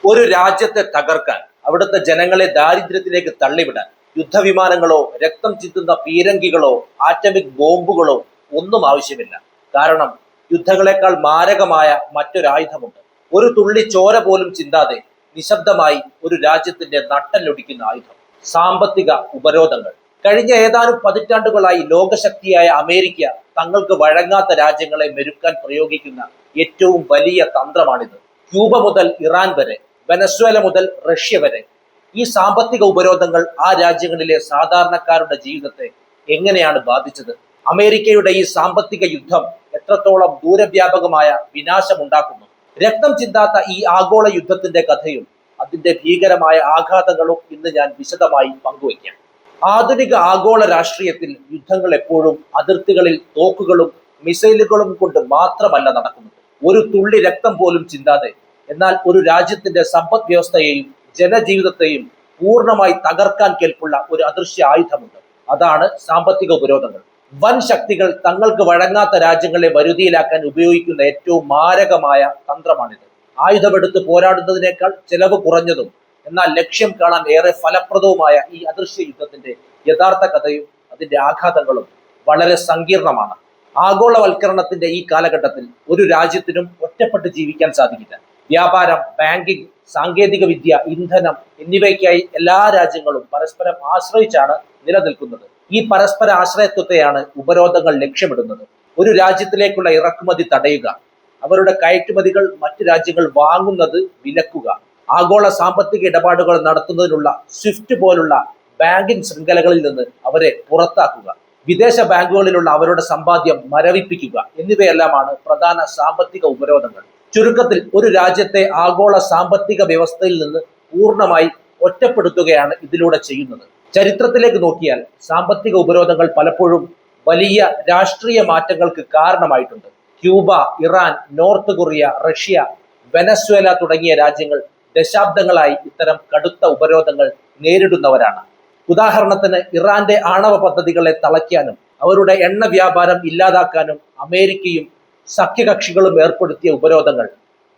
ഒരു രാജ്യത്തെ തകർക്കാൻ, അവിടുത്തെ ജനങ്ങളെ ദാരിദ്ര്യത്തിലേക്ക് തള്ളിവിടാൻ യുദ്ധവിമാനങ്ങളോ രക്തം ചിന്തുന്ന പീരങ്കികളോ ആറ്റമിക് ബോംബുകളോ ഒന്നും ആവശ്യമില്ല. കാരണം യുദ്ധങ്ങളെക്കാൾ മാരകമായ മറ്റൊരായുധമുണ്ട്. ഒരു തുള്ളി ചോര പോലും ചിന്താതെ നിശബ്ദമായി ഒരു രാജ്യത്തിന്റെ നട്ടെല്ലൊടിക്കുന്ന ആയുധം: സാമ്പത്തിക ഉപരോധങ്ങൾ. കഴിഞ്ഞ ഏതാനും പതിറ്റാണ്ടുകളായി ലോകശക്തിയായ അമേരിക്ക തങ്ങൾക്ക് വഴങ്ങാത്ത രാജ്യങ്ങളെ മെരുക്കാൻ പ്രയോഗിക്കുന്ന ഏറ്റവും വലിയ തന്ത്രമാണിത്. ക്യൂബ മുതൽ ഇറാൻ വരെ, വെനസ്വേല മുതൽ റഷ്യ വരെ, ഈ സാമ്പത്തിക ഉപരോധങ്ങൾ ആ രാജ്യങ്ങളിലെ സാധാരണക്കാരുടെ ജീവിതത്തെ എങ്ങനെയാണ് ബാധിച്ചത്? അമേരിക്കയുടെ ഈ സാമ്പത്തിക യുദ്ധം എത്രത്തോളം ദൂരവ്യാപകമായ വിനാശമുണ്ടാക്കുന്നു? രക്തം ചിന്താത്ത ഈ ആഗോള യുദ്ധത്തിന്റെ കഥയും അതിന്റെ ഭീകരമായ ആഘാതങ്ങളും ഇന്ന് ഞാൻ വിശദമായി പങ്കുവയ്ക്കാം. ആധുനിക ആഗോള രാഷ്ട്രീയത്തിൽ യുദ്ധങ്ങൾ എപ്പോഴും അതിർത്തികളിൽ തോക്കുകളും മിസൈലുകളും കൊണ്ട് മാത്രമല്ല നടക്കുന്നത്. ഒരു തുള്ളി രക്തം പോലും ചിന്താതെ, എന്നാൽ ഒരു രാജ്യത്തിന്റെ സമ്പദ് വ്യവസ്ഥയെയും ജനജീവിതത്തെയും പൂർണ്ണമായി തകർക്കാൻ കെൽപ്പുള്ള ഒരു അദൃശ്യ ആയുധമുണ്ട്. അതാണ് സാമ്പത്തിക ഉപരോധങ്ങൾ. വൻ ശക്തികൾ തങ്ങൾക്ക് വഴങ്ങാത്ത രാജ്യങ്ങളെ വരുതിയിലാക്കാൻ ഉപയോഗിക്കുന്ന ഏറ്റവും മാരകമായ തന്ത്രമാണിത്. ആയുധമെടുത്ത് പോരാടുന്നതിനേക്കാൾ ചെലവ് കുറഞ്ഞതും എന്നാൽ ലക്ഷ്യം കാണാൻ ഏറെ ഫലപ്രദവുമായ ഈ അദൃശ്യ യുദ്ധത്തിന്റെ യഥാർത്ഥ കഥയും അതിന്റെ ആഘാതങ്ങളും വളരെ സങ്കീർണമാണ്. ആഗോളവൽക്കരണത്തിന്റെ ഈ കാലഘട്ടത്തിൽ ഒരു രാജ്യത്തിനും ഒറ്റപ്പെട്ട് ജീവിക്കാൻ സാധിക്കില്ല. വ്യാപാരം, ബാങ്കിംഗ്, സാങ്കേതിക വിദ്യ, ഇന്ധനം എന്നിവയ്ക്കായി എല്ലാ രാജ്യങ്ങളും പരസ്പരം ആശ്രയിച്ചാണ് നിലനിൽക്കുന്നത്. ഈ പരസ്പര ആശ്രയത്വത്തെയാണ് ഉപരോധങ്ങൾ ലക്ഷ്യമിടുന്നത്. ഒരു രാജ്യത്തിലേക്കുള്ള ഇറക്കുമതി തടയുക, അവരുടെ കയറ്റുമതികൾ മറ്റു രാജ്യങ്ങൾ വാങ്ങുന്നത് വിലക്കുക, ആഗോള സാമ്പത്തിക ഇടപാടുകൾ നടത്തുന്നതിനുള്ള സ്വിഫ്റ്റ് പോലുള്ള ബാങ്കിംഗ് ശൃംഖലകളിൽ നിന്ന് അവരെ പുറത്താക്കുക, വിദേശ ബാങ്കുകളിലുള്ള അവരുടെ സമ്പാദ്യം മരവിപ്പിക്കുക എന്നിവയെല്ലാമാണ് പ്രധാന സാമ്പത്തിക ഉപരോധങ്ങൾ. ചുരുക്കത്തിൽ ഒരു രാജ്യത്തെ ആഗോള സാമ്പത്തിക വ്യവസ്ഥയിൽ നിന്ന് പൂർണ്ണമായി ഒറ്റപ്പെടുത്തുകയാണ് ഇതിലൂടെ ചെയ്യുന്നത്. ചരിത്രത്തിലേക്ക് നോക്കിയാൽ സാമ്പത്തിക ഉപരോധങ്ങൾ പലപ്പോഴും വലിയ രാഷ്ട്രീയ മാറ്റങ്ങൾക്ക് കാരണമായിട്ടുണ്ട്. Cuba, Iran, north Korea, Russia, Venezuela തുടങ്ങിയ രാജ്യങ്ങൾ ദശാബ്ദങ്ങളായി ഇത്തരം കടുത്ത ഉപരോധങ്ങൾ നേരിടുന്നവരാണ്. ഉദാഹരണത്തിന് ഇറാന്റെ ആണവ പദ്ധതികളെ തളയ്ക്കാനും അവരുടെ എണ്ണ വ്യാപാരം ഇല്ലാതാക്കാനും അമേരിക്കയും സഖ്യകക്ഷികളും ഏർപ്പെടുത്തിയ ഉപരോധങ്ങൾ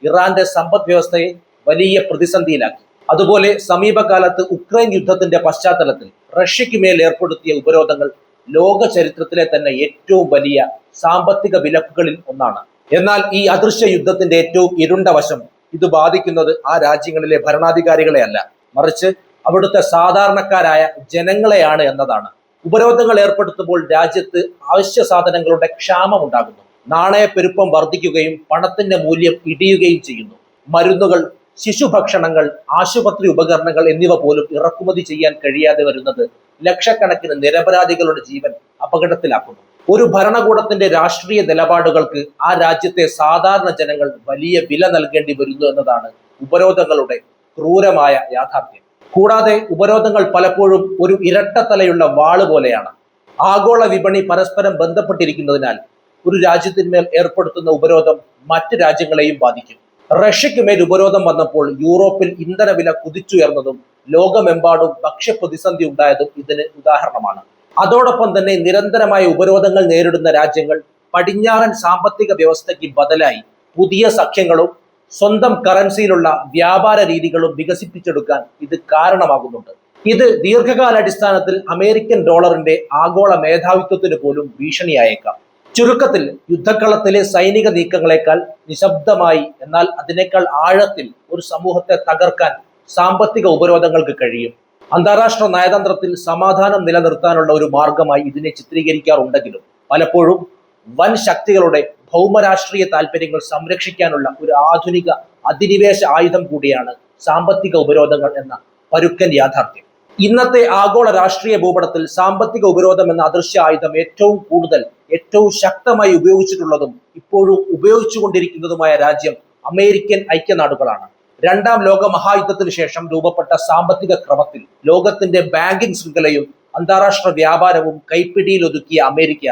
ഇറാന്റെ സമ്പദ് വ്യവസ്ഥയെ വലിയ പ്രതിസന്ധിയിലാക്കി. അതുപോലെ സമീപകാലത്ത് ഉക്രൈൻ യുദ്ധത്തിന്റെ പശ്ചാത്തലത്തിൽ റഷ്യയ്ക്ക് മേൽ ഏർപ്പെടുത്തിയ ഉപരോധങ്ങൾ ലോക ചരിത്രത്തിലെ തന്നെ ഏറ്റവും വലിയ സാമ്പത്തിക വിലക്കുകളിൽ ഒന്നാണ്. എന്നാൽ ഈ അദൃശ്യ യുദ്ധത്തിന്റെ ഏറ്റവും ഇരുണ്ട വശം ഇത് ബാധിക്കുന്നത് ആ രാജ്യങ്ങളിലെ ഭരണാധികാരികളെ അല്ല, മറിച്ച് അവിടുത്തെ സാധാരണക്കാരായ ജനങ്ങളെയാണ് എന്നതാണ്. ഉപരോധങ്ങൾ ഏർപ്പെടുത്തുമ്പോൾ രാജ്യത്ത് അവശ്യ സാധനങ്ങളുടെ ക്ഷാമം ഉണ്ടാകുന്നു. നാണയപ്പെരുപ്പം വർദ്ധിക്കുകയും പണത്തിന്റെ മൂല്യം ഇടിയുകയും ചെയ്യുന്നു. മരുന്നുകൾ, ശിശുഭക്ഷണങ്ങൾ, ആശുപത്രി ഉപകരണങ്ങൾ എന്നിവ പോലും ഇറക്കുമതി ചെയ്യാൻ കഴിയാതെ വരുന്നത് ലക്ഷക്കണക്കിന് നിരപരാധികളുടെ ജീവൻ അപകടത്തിലാക്കുന്നു. ഒരു ഭരണകൂടത്തിന്റെ രാഷ്ട്രീയ നിലപാടുകൾക്ക് ആ രാജ്യത്തെ സാധാരണ ജനങ്ങൾ വലിയ വില നൽകേണ്ടി വരുന്നു എന്നതാണ് ഉപരോധങ്ങളുടെ ക്രൂരമായ യാഥാർത്ഥ്യം. കൂടാതെ ഉപരോധങ്ങൾ പലപ്പോഴും ഒരു ഇരട്ടത്തലയുള്ള വാള് പോലെയാണ്. ആഗോള വിപണി പരസ്പരം ബന്ധപ്പെട്ടിരിക്കുന്നതിനാൽ ഒരു രാജ്യത്തിന്മേൽ ഏർപ്പെടുത്തുന്ന ഉപരോധം മറ്റ് രാജ്യങ്ങളെയും ബാധിക്കും. റഷ്യയ്ക്ക് മേൽ ഉപരോധം വന്നപ്പോൾ യൂറോപ്പിൽ ഇന്ധനവില കുതിച്ചുയർന്നതും ലോകമെമ്പാടും ഭക്ഷ്യപ്രതിസന്ധി ഉണ്ടായതും ഇതിന് ഉദാഹരണമാണ്. അതോടൊപ്പം തന്നെ നിരന്തരമായ ഉപരോധങ്ങൾ നേരിടുന്ന രാജ്യങ്ങൾ പടിഞ്ഞാറൻ സാമ്പത്തിക വ്യവസ്ഥയ്ക്ക് ബദലായി പുതിയ സഖ്യങ്ങളും സ്വന്തം കറൻസിയിലുള്ള വ്യാപാര രീതികളും വികസിപ്പിച്ചെടുക്കാൻ ഇത് കാരണമാകുന്നുണ്ട്. ഇത് ദീർഘകാലാടിസ്ഥാനത്തിൽ അമേരിക്കൻ ഡോളറിന്റെ ആഗോള മേധാവിത്വത്തിന് പോലും ഭീഷണിയായേക്കാം. ചുരുക്കത്തിൽ യുദ്ധക്കളത്തിലെ സൈനിക നീക്കങ്ങളെക്കാൾ നിശബ്ദമായി, എന്നാൽ അതിനേക്കാൾ ആഴത്തിൽ ഒരു സമൂഹത്തെ തകർക്കാൻ സാമ്പത്തിക ഉപരോധങ്ങൾക്ക് കഴിയും. അന്താരാഷ്ട്ര നയതന്ത്രത്തിൽ സമാധാനം നിലനിർത്താനുള്ള ഒരു മാർഗമായി ഇതിനെ ചിത്രീകരിക്കാറുണ്ടെങ്കിലും പലപ്പോഴും വൻ ശക്തികളുടെ ഭൗമരാഷ്ട്രീയ താല്പര്യങ്ങൾ സംരക്ഷിക്കാനുള്ള ഒരു ആധുനിക അധിനിവേശ ആയുധം കൂടിയാണ് സാമ്പത്തിക ഉപരോധങ്ങൾ എന്ന പരുക്കൻ യാഥാർത്ഥ്യം. ഇന്നത്തെ ആഗോള രാഷ്ട്രീയ ഭൂപടത്തിൽ സാമ്പത്തിക ഉപരോധം എന്ന അദൃശ്യ ആയുധം ഏറ്റവും കൂടുതൽ, ഏറ്റവും ശക്തമായി ഉപയോഗിച്ചിട്ടുള്ളതും ഇപ്പോഴും ഉപയോഗിച്ചുകൊണ്ടിരിക്കുന്നതുമായ രാജ്യം അമേരിക്കൻ ഐക്യനാടുകളാണ്. രണ്ടാം ലോക മഹായുദ്ധത്തിന് ശേഷം രൂപപ്പെട്ട സാമ്പത്തിക ക്രമത്തിൽ ലോകത്തിന്റെ ബാങ്കിംഗ് ശൃംഖലയും അന്താരാഷ്ട്ര വ്യാപാരവും കൈപ്പിടിയിൽ ഒതുക്കിയ അമേരിക്ക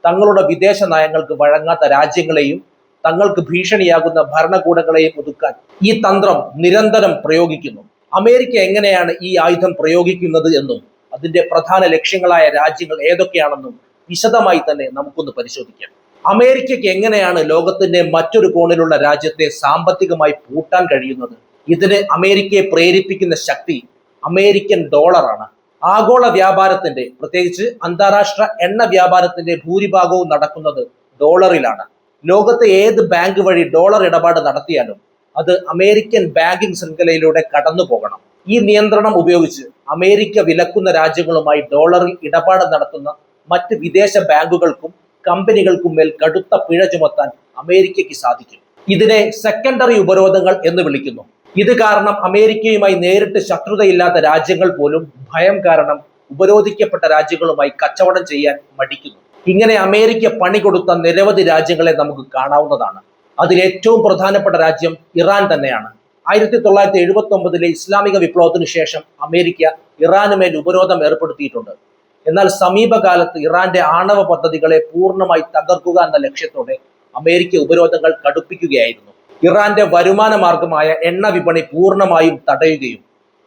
തങ്ങളുടെ വിദേശ നയങ്ങൾക്ക് വഴങ്ങാത്ത രാജ്യങ്ങളെയും തങ്ങൾക്ക് ഭീഷണിയാകുന്ന ഭരണകൂടങ്ങളെയും ഒതുക്കാൻ ഈ തന്ത്രം നിരന്തരം പ്രയോഗിക്കുന്നു. അമേരിക്ക എങ്ങനെയാണ് ഈ ആയുധം പ്രയോഗിക്കുന്നത് എന്നും അതിന്റെ പ്രധാന ലക്ഷ്യങ്ങളായ രാജ്യങ്ങൾ ഏതൊക്കെയാണെന്നും വിശദമായി തന്നെ നമുക്കൊന്ന് പരിശോധിക്കാം. അമേരിക്കയ്ക്ക് എങ്ങനെയാണ് ലോകത്തിന്റെ മറ്റൊരു കോണിലുള്ള രാജ്യത്തെ സാമ്പത്തികമായി പൂട്ടാൻ കഴിയുന്നത്? ഇതിന് അമേരിക്കയെ പ്രേരിപ്പിക്കുന്ന ശക്തി അമേരിക്കൻ ഡോളറാണ്. ആഗോള വ്യാപാരത്തിന്റെ, പ്രത്യേകിച്ച് അന്താരാഷ്ട്ര എണ്ണ വ്യാപാരത്തിന്റെ ഭൂരിഭാഗവും നടക്കുന്നത് ഡോളറിലാണ്. ലോകത്തെ ഏത് ബാങ്ക് വഴി ഡോളർ ഇടപാട് നടത്തിയാലും അത് അമേരിക്കൻ ബാങ്കിംഗ് ശൃംഖലയിലൂടെ കടന്നു പോകണം. ഈ നിയന്ത്രണം ഉപയോഗിച്ച് അമേരിക്ക വിലക്കുന്ന രാജ്യങ്ങളുമായി ഡോളറിൽ ഇടപാട് നടത്തുന്ന മറ്റ് വിദേശ ബാങ്കുകൾക്കും കമ്പനികൾക്കും മേൽ കടുത്ത പിഴ ചുമത്താൻ അമേരിക്കയ്ക്ക് സാധിക്കും. ഇതിനെ സെക്കൻഡറി ഉപരോധങ്ങൾ എന്ന് വിളിക്കുന്നു. ഇത് കാരണം അമേരിക്കയുമായി നേരിട്ട് ശത്രുതയില്ലാത്ത രാജ്യങ്ങൾ പോലും ഭയം കാരണം ഉപരോധിക്കപ്പെട്ട രാജ്യങ്ങളുമായി കച്ചവടം ചെയ്യാൻ മടിക്കുന്നു. ഇങ്ങനെ അമേരിക്ക പണി കൊടുത്ത നിരവധി രാജ്യങ്ങളെ നമുക്ക് കാണാവുന്നതാണ്. അതിൽ ഏറ്റവും പ്രധാനപ്പെട്ട രാജ്യം ഇറാൻ തന്നെയാണ്. 1979 ഇസ്ലാമിക വിപ്ലവത്തിന് ശേഷം അമേരിക്ക ഇറാന് മേൽ ഉപരോധം ഏർപ്പെടുത്തിയിട്ടുണ്ട്. എന്നാൽ സമീപകാലത്ത് ഇറാന്റെ ആണവ പദ്ധതികളെ പൂർണ്ണമായി തകർക്കുക എന്ന ലക്ഷ്യത്തോടെ അമേരിക്ക ഉപരോധങ്ങൾ കടുപ്പിക്കുകയായിരുന്നു. ഇറാന്റെ വരുമാന മാർഗമായ എണ്ണ വിപണി പൂർണ്ണമായും തടയുകയും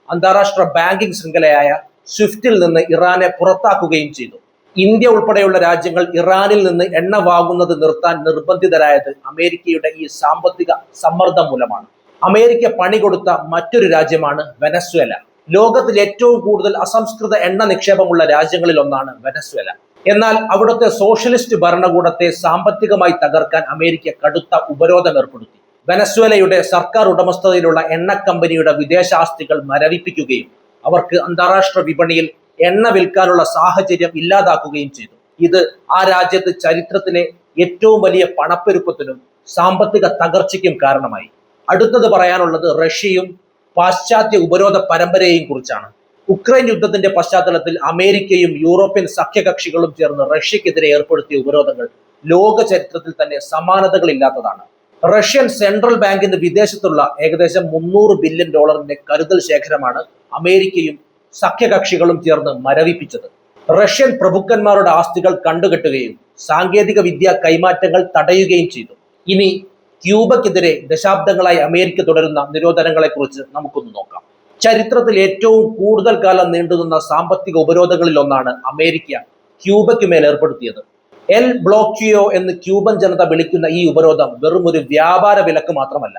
അന്താരാഷ്ട്ര ബാങ്കിംഗ് ശൃംഖലയായ സ്വിഫ്റ്റിൽ നിന്ന് ഇറാനെ പുറത്താക്കുകയും ചെയ്തു. ഇന്ത്യ ഉൾപ്പെടെയുള്ള രാജ്യങ്ങൾ ഇറാനിൽ നിന്ന് എണ്ണ വാങ്ങുന്നത് നിർത്താൻ നിർബന്ധിതരായത് അമേരിക്കയുടെ ഈ സാമ്പത്തിക സമ്മർദ്ദം മൂലമാണ്. അമേരിക്ക പണി കൊടുത്ത മറ്റൊരു രാജ്യമാണ് വെനസ്വേല. ലോകത്തിൽ ഏറ്റവും കൂടുതൽ അസംസ്കൃത എണ്ണ നിക്ഷേപമുള്ള രാജ്യങ്ങളിൽ ഒന്നാണ് വെനസ്വേല. എന്നാൽ അവിടുത്തെ സോഷ്യലിസ്റ്റ് ഭരണകൂടത്തെ സാമ്പത്തികമായി തകർക്കാൻ അമേരിക്ക കടുത്ത ഉപരോധം ഏർപ്പെടുത്തി. വെനസ്വേലയുടെ സർക്കാർ ഉടമസ്ഥതയിലുള്ള എണ്ണ കമ്പനിയുടെ വിദേശാസ്തികൾ മരവിപ്പിക്കുകയും അവർക്ക് അന്താരാഷ്ട്ര വിപണിയിൽ എണ്ണ വിൽക്കാനുള്ള സാഹചര്യം ഇല്ലാതാക്കുകയും ചെയ്തു. ഇത് ആ രാജ്യത്ത് ചരിത്രത്തിലെ ഏറ്റവും വലിയ പണപ്പെരുപ്പത്തിനും സാമ്പത്തിക തകർച്ചയ്ക്കും കാരണമായി. അടുത്തത് പറയാനുള്ളത് റഷ്യയും പാശ്ചാത്യ ഉപരോധ പരമ്പരയെയും കുറിച്ചാണ്. ഉക്രൈൻ യുദ്ധത്തിന്റെ പശ്ചാത്തലത്തിൽ അമേരിക്കയും യൂറോപ്യൻ സഖ്യകക്ഷികളും ചേർന്ന് റഷ്യക്കെതിരെ ഏർപ്പെടുത്തിയ ഉപരോധങ്ങൾ ലോക ചരിത്രത്തിൽ തന്നെ സമാനതകളില്ലാത്തതാണ്. റഷ്യൻ സെൻട്രൽ ബാങ്കിന് വിദേശത്തുള്ള ഏകദേശം $300 ബില്യൺ കരുതൽ ശേഖരമാണ് അമേരിക്കയും സഖ്യകക്ഷികളും ചേർന്ന് മരവിപ്പിച്ചത്. റഷ്യൻ പ്രഭുക്കന്മാരുടെ ആസ്തികൾ കണ്ടുകെട്ടുകയും സാങ്കേതിക വിദ്യ കൈമാറ്റങ്ങൾ തടയുകയും ചെയ്തു. ഇനി ക്യൂബയ്ക്കെതിരെ ദശാബ്ദങ്ങളായി അമേരിക്ക തുടരുന്ന നിരോധനങ്ങളെ കുറിച്ച് നമുക്കൊന്ന് നോക്കാം. ചരിത്രത്തിൽ ഏറ്റവും കൂടുതൽ കാലം നീണ്ടുനിന്ന സാമ്പത്തിക ഉപരോധങ്ങളിൽ ഒന്നാണ് അമേരിക്ക ക്യൂബയ്ക്ക് മേൽ ഏർപ്പെടുത്തിയത്. എൽ ബ്ലോക്കിയോ എന്ന് ക്യൂബൻ ജനത വിളിക്കുന്ന ഈ ഉപരോധം വെറും ഒരു വ്യാപാര വിലക്ക് മാത്രമല്ല,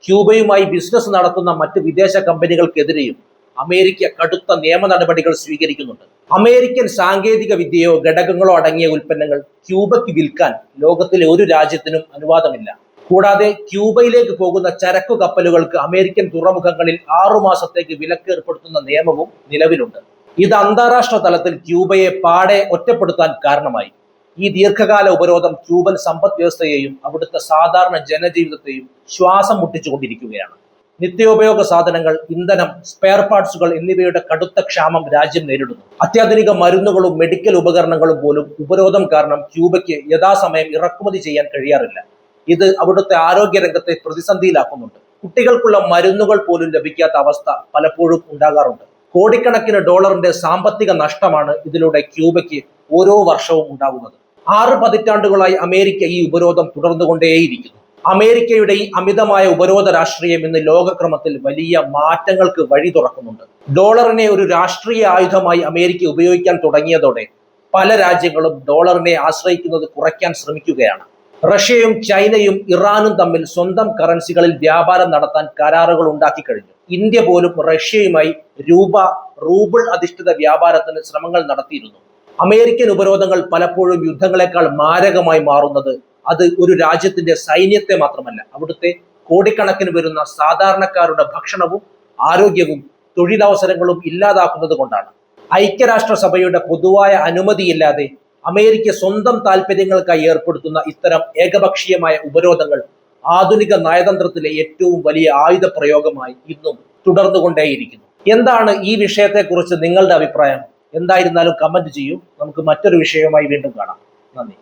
ക്യൂബയുമായി ബിസിനസ് നടത്തുന്ന മറ്റ് വിദേശ കമ്പനികൾക്കെതിരെയും അമേരിക്ക കടുത്ത നിയമ നടപടികൾ സ്വീകരിക്കുന്നുണ്ട്. അമേരിക്കൻ സാങ്കേതിക വിദ്യയോ ഘടകങ്ങളോ അടങ്ങിയ ഉൽപ്പന്നങ്ങൾ ക്യൂബയ്ക്ക് വിൽക്കാൻ ലോകത്തിലെ ഒരു രാജ്യത്തിനും അനുവാദമില്ല. കൂടാതെ ക്യൂബയിലേക്ക് പോകുന്ന ചരക്കു കപ്പലുകൾക്ക് അമേരിക്കൻ തുറമുഖങ്ങളിൽ 6 മാസത്തേക്ക് വിലക്ക് ഏർപ്പെടുത്തുന്ന നിയമവും നിലവിലുണ്ട്. ഇത് അന്താരാഷ്ട്ര തലത്തിൽ ക്യൂബയെ പാടെ ഒറ്റപ്പെടുത്താൻ കാരണമായി. ഈ ദീർഘകാല ഉപരോധം ക്യൂബൻ സമ്പദ് വ്യവസ്ഥയെയും അവിടുത്തെ സാധാരണ ജനജീവിതത്തെയും ശ്വാസം മുട്ടിച്ചുകൊണ്ടിരിക്കുകയാണ്. നിത്യോപയോഗ സാധനങ്ങൾ, ഇന്ധനം, സ്പെയർ പാർട്സുകൾ എന്നിവയുടെ കടുത്ത ക്ഷാമം രാജ്യം നേരിടുന്നു. അത്യാധുനിക മരുന്നുകളും മെഡിക്കൽ ഉപകരണങ്ങളും പോലും ഉപരോധം കാരണം ക്യൂബയ്ക്ക് യഥാസമയം ഇറക്കുമതി ചെയ്യാൻ കഴിയാറില്ല. ഇത് അവിടുത്തെ ആരോഗ്യ രംഗത്തെ പ്രതിസന്ധിയിലാക്കുന്നുണ്ട്. കുട്ടികൾക്കുള്ള മരുന്നുകൾ പോലും ലഭിക്കാത്ത അവസ്ഥ പലപ്പോഴും ഉണ്ടാകാറുണ്ട്. കോടിക്കണക്കിന് ഡോളറിന്റെ സാമ്പത്തിക നഷ്ടമാണ് ഇതിലൂടെ ക്യൂബയ്ക്ക് ഓരോ വർഷവും ഉണ്ടാകുന്നത്. 6 പതിറ്റാണ്ടുകളായി അമേരിക്ക ഈ ഉപരോധം തുടർന്നുകൊണ്ടേയിരിക്കുന്നു. അമേരിക്കയുടെ ഈ അമിതമായ ഉപരോധ രാഷ്ട്രീയം ഇന്ന് ലോകക്രമത്തിൽ വലിയ മാറ്റങ്ങൾക്ക് വഴി തുറക്കുന്നുണ്ട്. ഡോളറിനെ ഒരു രാഷ്ട്രീയ ആയുധമായി അമേരിക്ക ഉപയോഗിക്കാൻ തുടങ്ങിയതോടെ പല രാജ്യങ്ങളും ഡോളറിനെ ആശ്രയിക്കുന്നത് കുറയ്ക്കാൻ ശ്രമിക്കുകയാണ്. റഷ്യയും ചൈനയും ഇറാനും തമ്മിൽ സ്വന്തം കറൻസികളിൽ വ്യാപാരം നടത്താൻ കരാറുകൾ ഉണ്ടാക്കി കഴിഞ്ഞു. ഇന്ത്യ പോലും റഷ്യയുമായി റൂബിൾ അധിഷ്ഠിത വ്യാപാരത്തിന് ശ്രമങ്ങൾ നടത്തിയിരുന്നു. അമേരിക്കൻ ഉപരോധങ്ങൾ പലപ്പോഴും യുദ്ധങ്ങളെക്കാൾ മാരകമായി മാറുന്നത് അത് ഒരു രാജ്യത്തിന്റെ സൈന്യത്തെ മാത്രമല്ല, അവിടുത്തെ കോടിക്കണക്കിന് വരുന്ന സാധാരണക്കാരുടെ ഭക്ഷണവും ആരോഗ്യവും തൊഴിലവസരങ്ങളും ഇല്ലാതാക്കുന്നത് കൊണ്ടാണ്. ഐക്യരാഷ്ട്രസഭയുടെ പൊതുവായ അനുമതിയില്ലാതെ അമേരിക്ക സ്വന്തം താല്പര്യങ്ങൾക്കായി ഏർപ്പെടുത്തുന്ന ഇത്തരം ഏകപക്ഷീയമായ ഉപരോധങ്ങൾ ആധുനിക നയതന്ത്രത്തിലെ ഏറ്റവും വലിയ ആയുധ പ്രയോഗമായി ഇന്നും തുടർന്നുകൊണ്ടേയിരിക്കുന്നു. എന്താണ് ഈ വിഷയത്തെക്കുറിച്ച് നിങ്ങളുടെ അഭിപ്രായം? എന്തായിരുന്നാലും കമന്റ് ചെയ്യൂ. നമുക്ക് മറ്റൊരു വിഷയവുമായി വീണ്ടും കാണാം. നന്ദി.